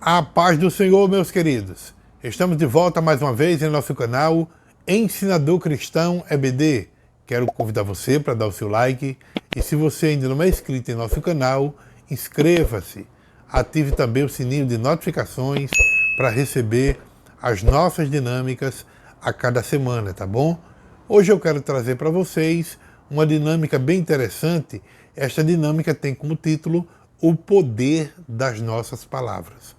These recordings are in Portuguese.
A paz do Senhor, meus queridos. Estamos de volta mais uma vez em nosso canal Ensinador Cristão EBD. Quero convidar você para dar o seu like e se você ainda não é inscrito em nosso canal, inscreva-se. Ative também o sininho de notificações para receber as nossas dinâmicas a cada semana, tá bom? Hoje eu quero trazer para vocês uma dinâmica bem interessante. Esta dinâmica tem como título O Poder das Nossas Palavras.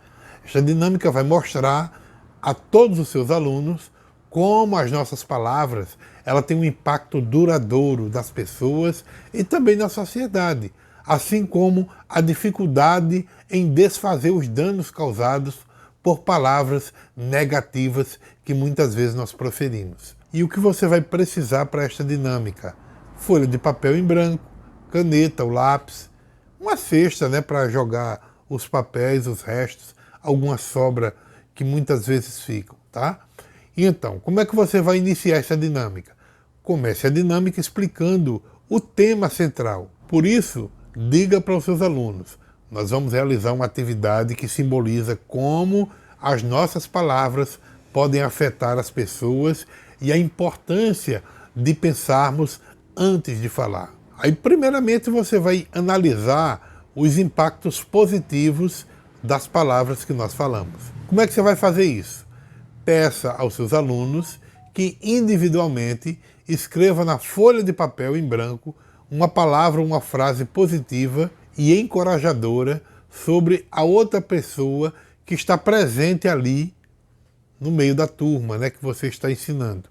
Esta dinâmica vai mostrar a todos os seus alunos como as nossas palavras ela tem um impacto duradouro nas pessoas e também na sociedade, assim como a dificuldade em desfazer os danos causados por palavras negativas que muitas vezes nós proferimos. E o que você vai precisar para esta dinâmica? Folha de papel em branco, caneta, o lápis, uma cesta, para jogar os papéis, os restos, alguma sobra que muitas vezes ficam, tá? E então, como é que você vai iniciar essa dinâmica? Comece a dinâmica explicando o tema central. Por isso, diga para os seus alunos, nós vamos realizar uma atividade que simboliza como as nossas palavras podem afetar as pessoas e a importância de pensarmos antes de falar. Aí, primeiramente, você vai analisar os impactos positivos das palavras que nós falamos. Como é que você vai fazer isso? Peça aos seus alunos que individualmente escreva na folha de papel em branco uma palavra, uma frase positiva e encorajadora sobre a outra pessoa que está presente ali no meio da turma, que você está ensinando.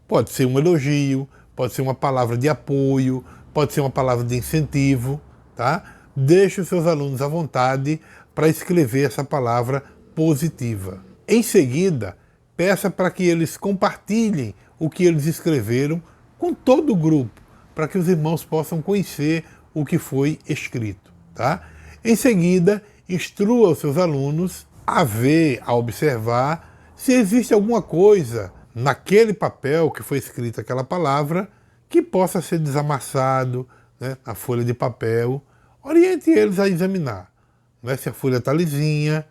Pode ser um elogio, pode ser uma palavra de apoio, pode ser uma palavra de incentivo, tá? Deixe os seus alunos à vontade para escrever essa palavra positiva. Em seguida, peça para que eles compartilhem o que eles escreveram com todo o grupo, para que os irmãos possam conhecer o que foi escrito, tá? Em seguida, instrua os seus alunos a ver, a observar se existe alguma coisa naquele papel que foi escrita aquela palavra que possa ser desamassado, na folha de papel. Oriente eles a examinar, se a folha está lisinha,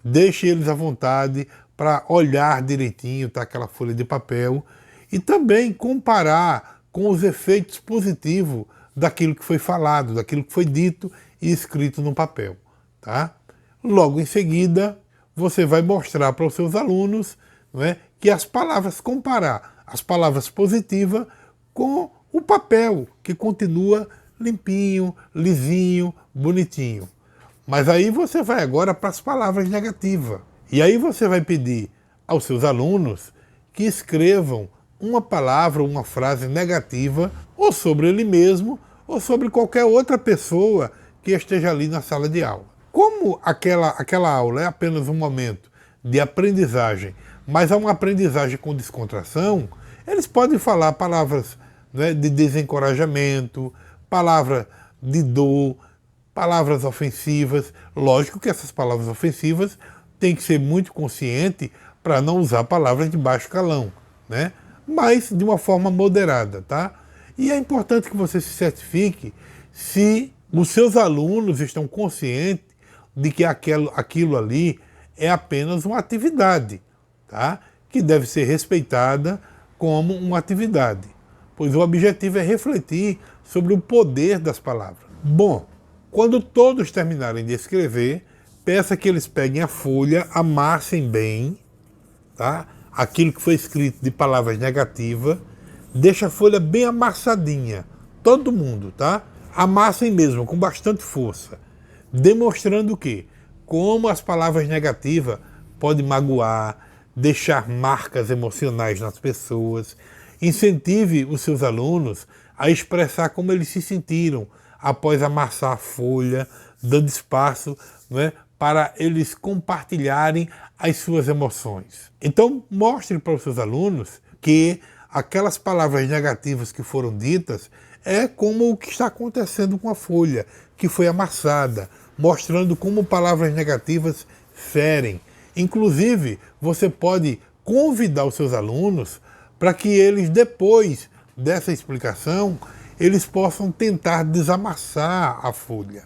deixe eles à vontade para olhar direitinho aquela folha de papel e também comparar com os efeitos positivos daquilo que foi falado, daquilo que foi dito e escrito no papel, tá? Logo em seguida, você vai mostrar para os seus alunos, que as palavras, comparar as palavras positivas com o papel, que continua limpinho, lisinho, bonitinho. Mas aí você vai agora para as palavras negativas. E aí você vai pedir aos seus alunos que escrevam uma palavra, uma frase negativa, ou sobre ele mesmo, ou sobre qualquer outra pessoa que esteja ali na sala de aula. Como aquela aula é apenas um momento de aprendizagem, mas é uma aprendizagem com descontração, eles podem falar palavras de desencorajamento, palavras de dor, palavras ofensivas. Lógico que essas palavras ofensivas têm que ser muito consciente para não usar palavras de baixo calão, mas de uma forma moderada, tá? E é importante que você se certifique se os seus alunos estão conscientes de que aquilo ali é apenas uma atividade, tá? Que deve ser respeitada como uma atividade, pois o objetivo é refletir sobre o poder das palavras. Bom, quando todos terminarem de escrever, peça que eles peguem a folha, amassem bem, tá? Aquilo que foi escrito de palavras negativas, deixa a folha bem amassadinha, todo mundo, tá? Amassem mesmo, com bastante força, demonstrando o quê? Como as palavras negativas podem magoar, deixar marcas emocionais nas pessoas. Incentive os seus alunos a expressar como eles se sentiram após amassar a folha, dando espaço, para eles compartilharem as suas emoções. Então, mostre para os seus alunos que aquelas palavras negativas que foram ditas é como o que está acontecendo com a folha, que foi amassada, mostrando como palavras negativas ferem. Inclusive, você pode convidar os seus alunos para que eles, depois dessa explicação, eles possam tentar desamassar a folha.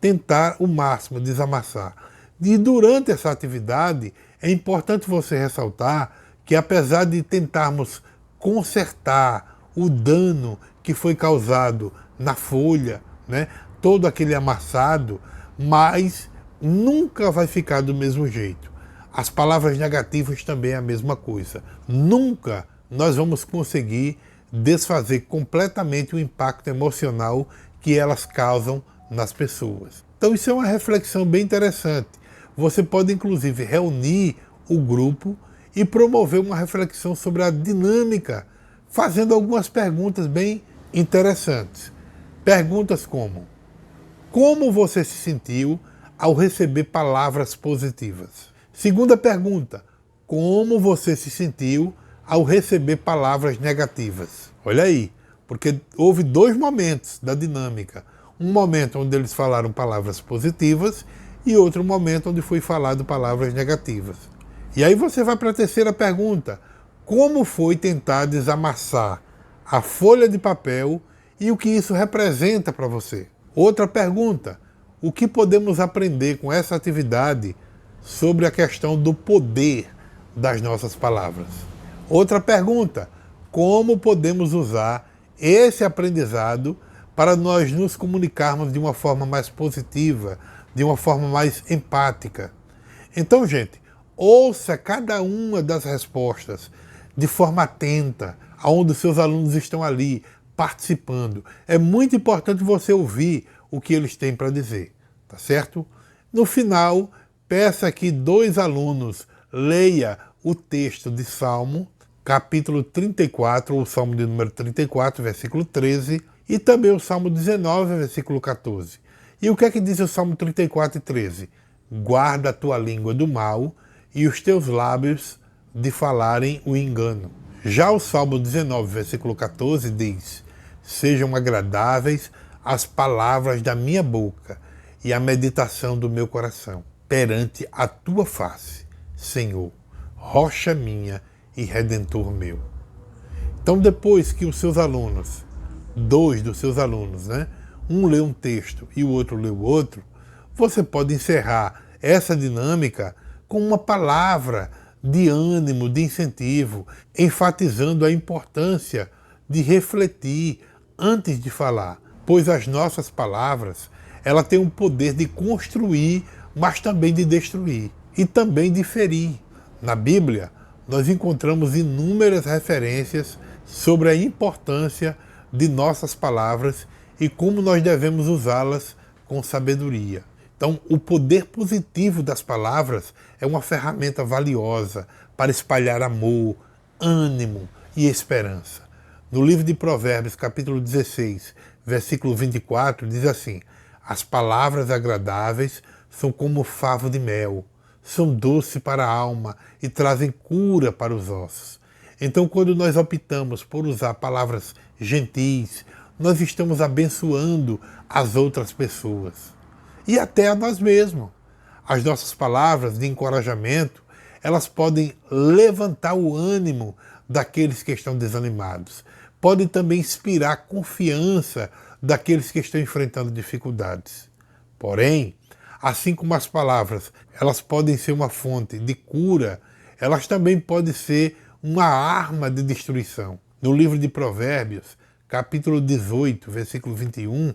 Tentar o máximo desamassar. E durante essa atividade, é importante você ressaltar que, apesar de tentarmos consertar o dano que foi causado na folha, né, todo aquele amassado, mas nunca vai ficar do mesmo jeito. As palavras negativas também é a mesma coisa. Nunca nós vamos conseguir desfazer completamente o impacto emocional que elas causam nas pessoas. Então isso é uma reflexão bem interessante. Você pode inclusive reunir o grupo e promover uma reflexão sobre a dinâmica, fazendo algumas perguntas bem interessantes. Perguntas como você se sentiu ao receber palavras positivas? Segunda pergunta, como você se sentiu ao receber palavras negativas? Olha aí, porque houve dois momentos da dinâmica. Um momento onde eles falaram palavras positivas e outro momento onde foi falado palavras negativas. E aí você vai para a terceira pergunta. Como foi tentar desamassar a folha de papel e o que isso representa para você? Outra pergunta. O que podemos aprender com essa atividade sobre a questão do poder das nossas palavras? Outra pergunta. Como podemos usar esse aprendizado para nós nos comunicarmos de uma forma mais positiva, de uma forma mais empática? Então, gente, ouça cada uma das respostas de forma atenta, aonde os seus alunos estão ali participando. É muito importante você ouvir o que eles têm para dizer, tá certo? No final, peça que 2 alunos leia o texto de Salmo, capítulo 34, ou Salmo de número 34, versículo 13, e também o Salmo 19, versículo 14. E o que é que diz o Salmo 34 e 13? Guarda a tua língua do mal e os teus lábios de falarem o engano. Já o Salmo 19, versículo 14 diz: sejam agradáveis as palavras da minha boca e a meditação do meu coração perante a tua face, Senhor, rocha minha e redentor meu. Então, depois que os seus alunos, 2 dos seus alunos, né, um lê um texto e o outro lê o outro, você pode encerrar essa dinâmica com uma palavra de ânimo, de incentivo, enfatizando a importância de refletir antes de falar, pois as nossas palavras, ela tem o poder de construir, mas também de destruir e também de ferir. Na Bíblia, nós encontramos inúmeras referências sobre a importância de nossas palavras e como nós devemos usá-las com sabedoria. Então, o poder positivo das palavras é uma ferramenta valiosa para espalhar amor, ânimo e esperança. No livro de Provérbios, capítulo 16, versículo 24, diz assim: as palavras agradáveis são como favo de mel, são doces para a alma e trazem cura para os ossos. Então, quando nós optamos por usar palavras gentis, nós estamos abençoando as outras pessoas e até a nós mesmos. As nossas palavras de encorajamento, elas podem levantar o ânimo daqueles que estão desanimados. Podem também inspirar confiança daqueles que estão enfrentando dificuldades. Porém, assim como as palavras, elas podem ser uma fonte de cura, elas também podem ser uma arma de destruição. No livro de Provérbios, capítulo 18, versículo 21,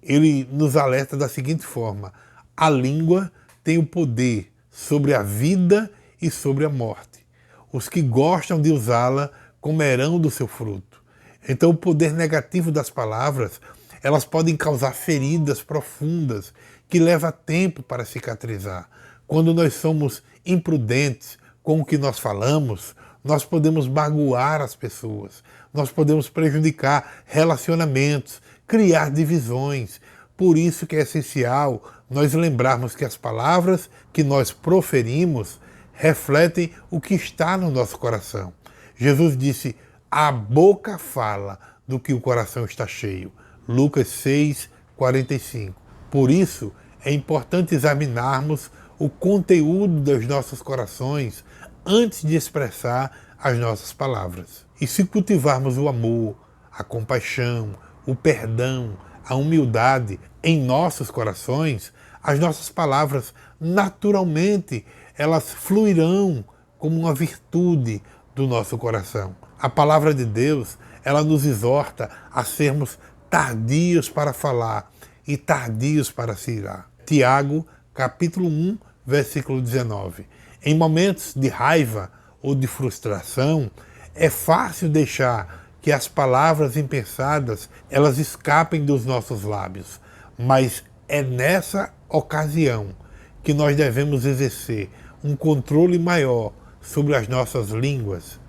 ele nos alerta da seguinte forma: a língua tem o poder sobre a vida e sobre a morte. Os que gostam de usá-la comerão do seu fruto. Então, o poder negativo das palavras, elas podem causar feridas profundas que levam tempo para cicatrizar. Quando nós somos imprudentes com o que nós falamos, nós podemos magoar as pessoas, nós podemos prejudicar relacionamentos, criar divisões. Por isso que é essencial nós lembrarmos que as palavras que nós proferimos refletem o que está no nosso coração. Jesus disse: a boca fala do que o coração está cheio. Lucas 6, 45. Por isso, é importante examinarmos o conteúdo dos nossos corações antes de expressar as nossas palavras. E se cultivarmos o amor, a compaixão, o perdão, a humildade em nossos corações, as nossas palavras naturalmente elas fluirão como uma virtude do nosso coração. A palavra de Deus, ela nos exorta a sermos tardios para falar e tardios para se irar. Tiago, capítulo 1, versículo 19. Em momentos de raiva ou de frustração, é fácil deixar que as palavras impensadas elas escapem dos nossos lábios, mas é nessa ocasião que nós devemos exercer um controle maior sobre as nossas línguas.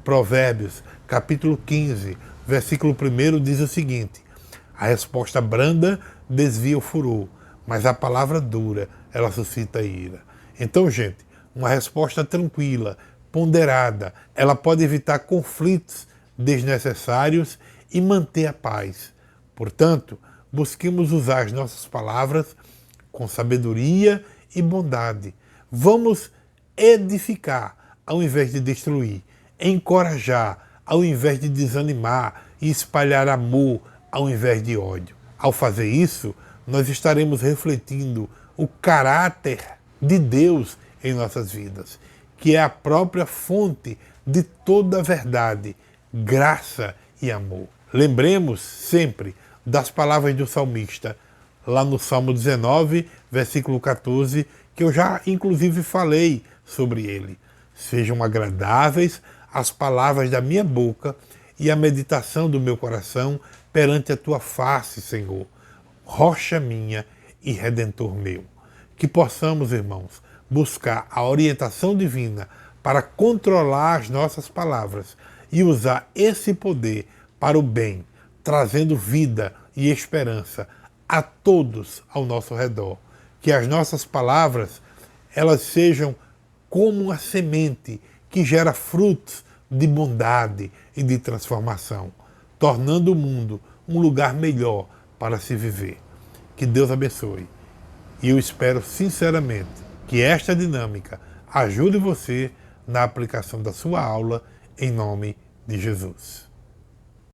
Provérbios, capítulo 15, versículo 1 diz o seguinte: a resposta branda desvia o furor, mas a palavra dura, ela suscita ira. Então, gente, uma resposta tranquila, ponderada, ela pode evitar conflitos desnecessários e manter a paz. Portanto, busquemos usar as nossas palavras com sabedoria e bondade. Vamos edificar ao invés de destruir, encorajar ao invés de desanimar e espalhar amor ao invés de ódio. Ao fazer isso, nós estaremos refletindo o caráter de Deus em nossas vidas, que é a própria fonte de toda a verdade, graça e amor. Lembremos sempre das palavras do salmista, lá no Salmo 19, versículo 14, que eu já inclusive falei sobre ele. Sejam agradáveis as palavras da minha boca e a meditação do meu coração perante a tua face, Senhor, rocha minha e redentor meu. Que possamos, irmãos, buscar a orientação divina para controlar as nossas palavras e usar esse poder para o bem, trazendo vida e esperança a todos ao nosso redor. Que as nossas palavras elas sejam como uma semente que gera frutos de bondade e de transformação, tornando o mundo um lugar melhor para se viver. Que Deus abençoe. E eu espero sinceramente que esta dinâmica ajude você na aplicação da sua aula, em nome de Jesus.